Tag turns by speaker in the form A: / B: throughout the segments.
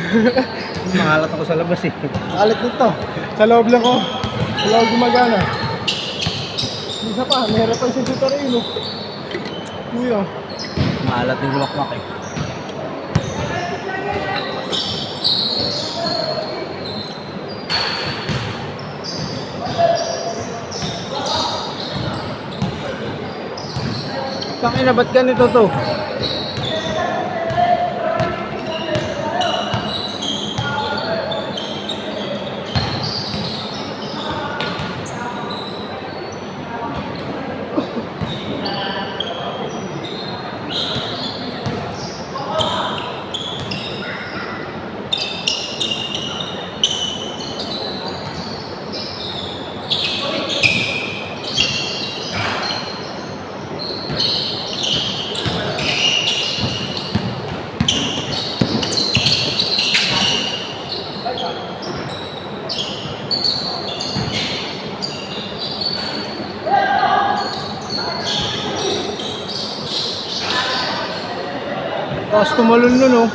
A: Makalat ako sa labas eh.
B: Alit nito. Sa loob lang ko. Sa loob gumagana. Isa pa, meron pa yung tutorial. Kuya.
A: Makalat yung lumakmak eh. Tangina, ba't ganito to? Tapos tumalon nun oh.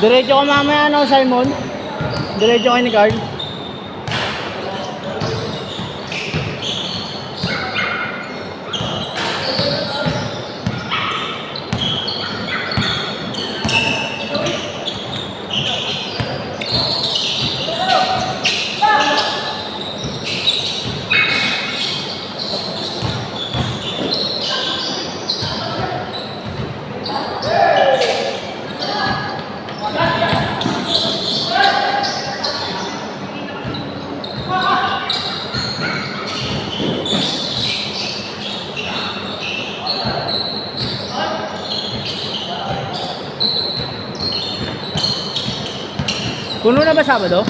A: Diretso ka mamaya no, Simon? Diretso ka ni Carl? Puno na ba Sabado?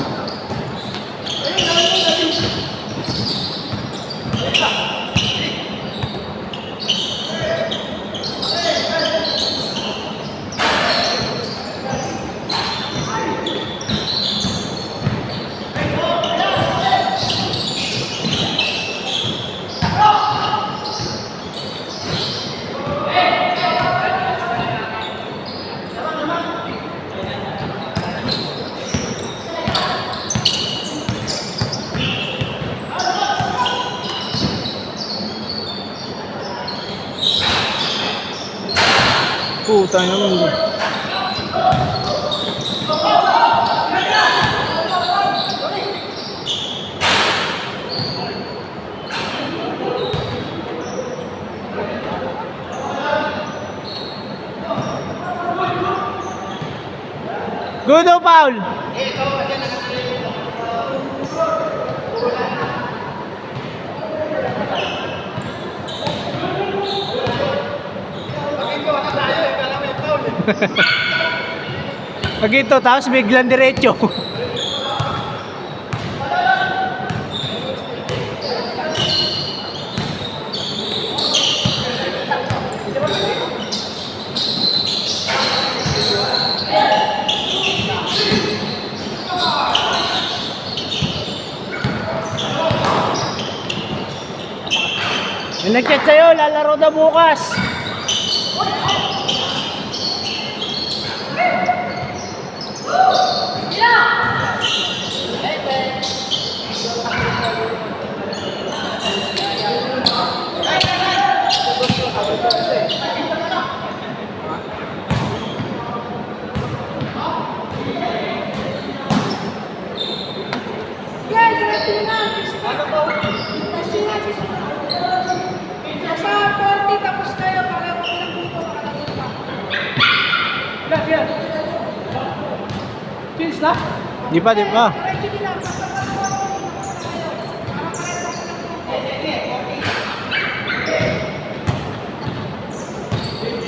A: Puta naman. Good o foul? Pag ito, tapos biglang diretso. May nag-chat sa'yo, lalaro na bukas. Yeah! Di pa, di pa.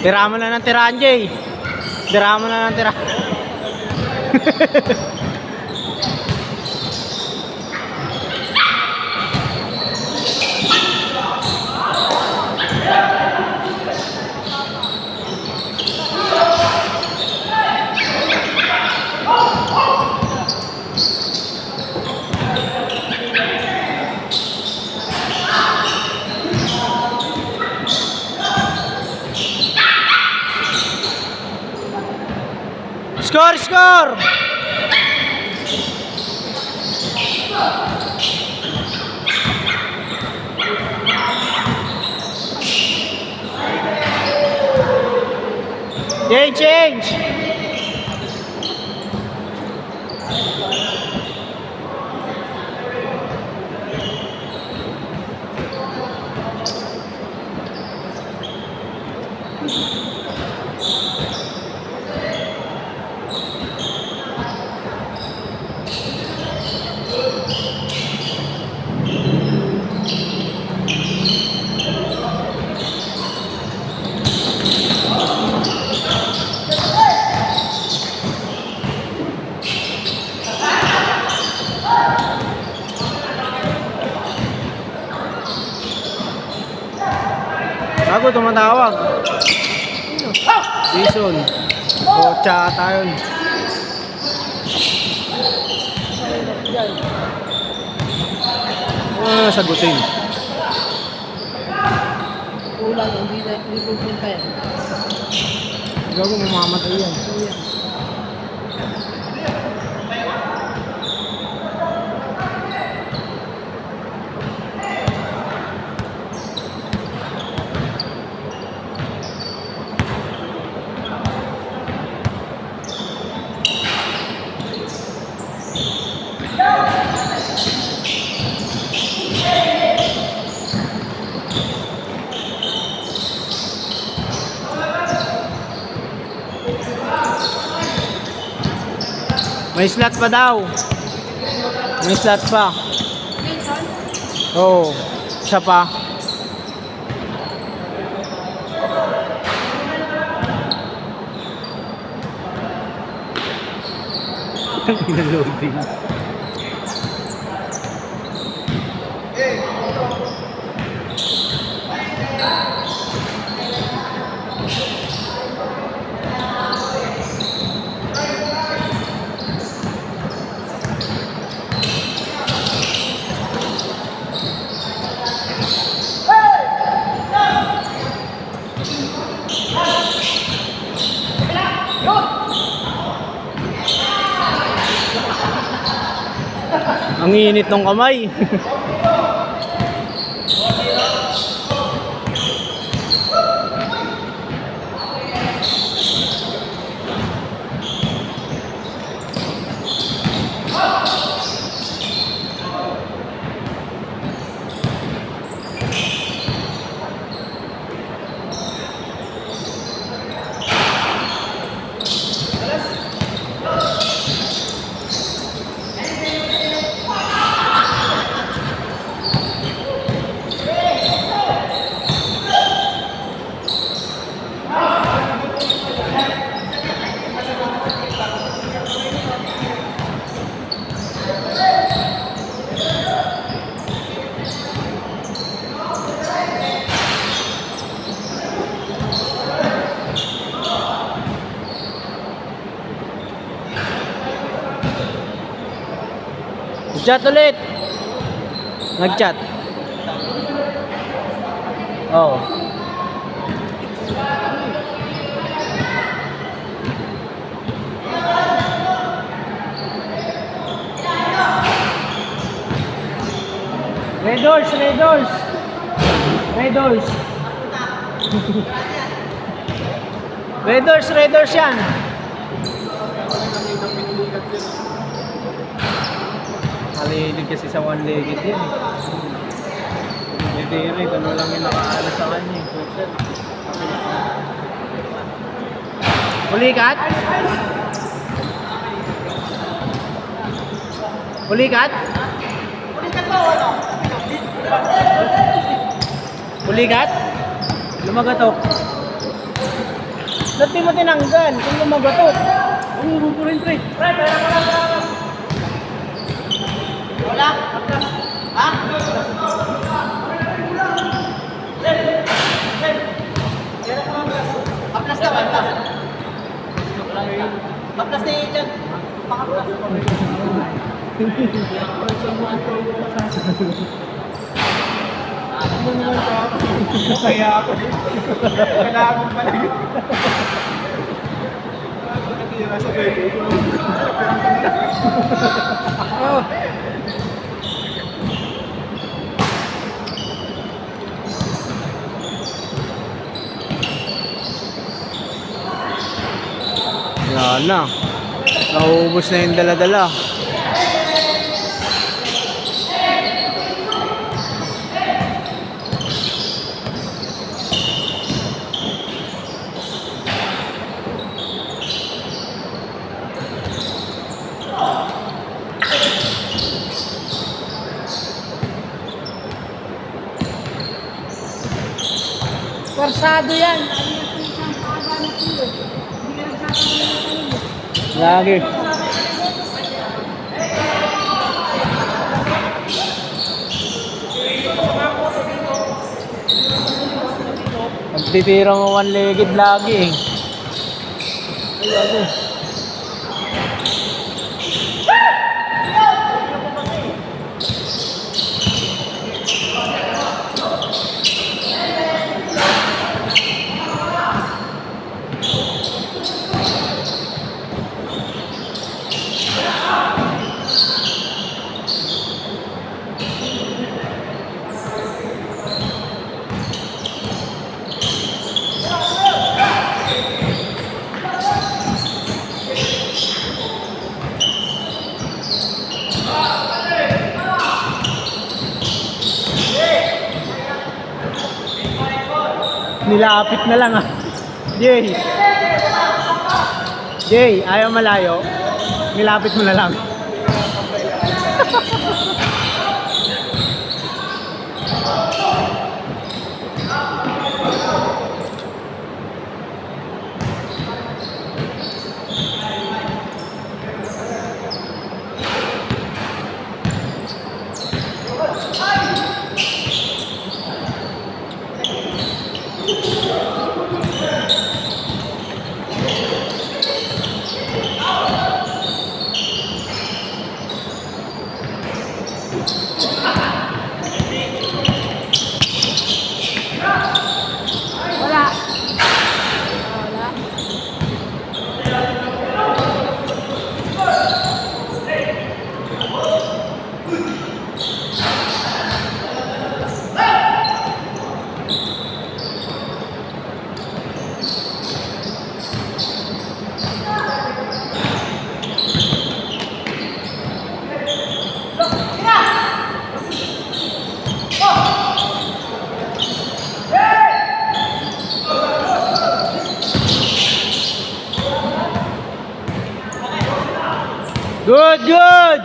A: Tira mo na ng tiraan, Jay. Tira mo na ng tiraan. Score, score! Change! Ako tumatawag. Jason. Kocha tayo. Sagutin.
C: Kulang, hindi pupunta yan.
A: Gago, mamamatay yan. May slot pa daw. May slot pa. Oo. Isa pa. Loading. Ang init ng kamay. Chat ulit. Nag-chat. Oh. Red doors, red doors. Red doors. Red doors yan. Halilig kasi sa one-legged yan eh. Hindi rin, ano lang yung nakaalas sa kanya eh. Ulikat? Pulikat? Pulikat? Lumagatok. Ba't di mo tinanggal kung lumagatok? Ang ubo rin, pre. Wala? Ha? Aplas na, aplas. Aplas na yun dyan.
B: Kaya ako. Kailangan mo pala yun. Nakatira sa bebe.
A: Oh. Wala na. Nauubos na yung dala-dala.
C: Warsado yan.
A: Lagi. Magtitirang one-legged lagi eh. Nilapit na lang ah. Jay. Jay, ayaw malayo. Nilapit mo na lang.
C: Wala. Wala.
A: Good, good!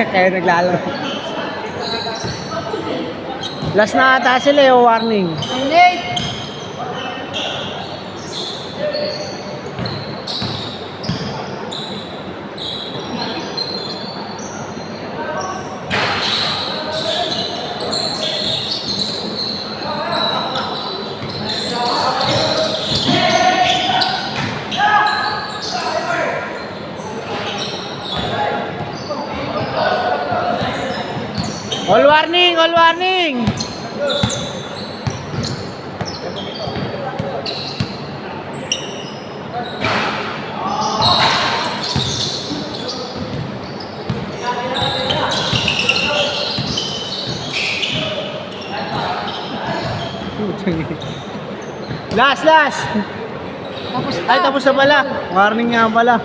A: Kayo naglalaro. Last na ata sila yung warning.
C: Late.
A: All warning, all warning. Last, last!
C: Tapos na.
A: Ay, tapos na pala. Warning nga pala.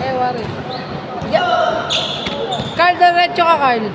C: Eh, wari. Yeah. Carl, diretso ka, Carl.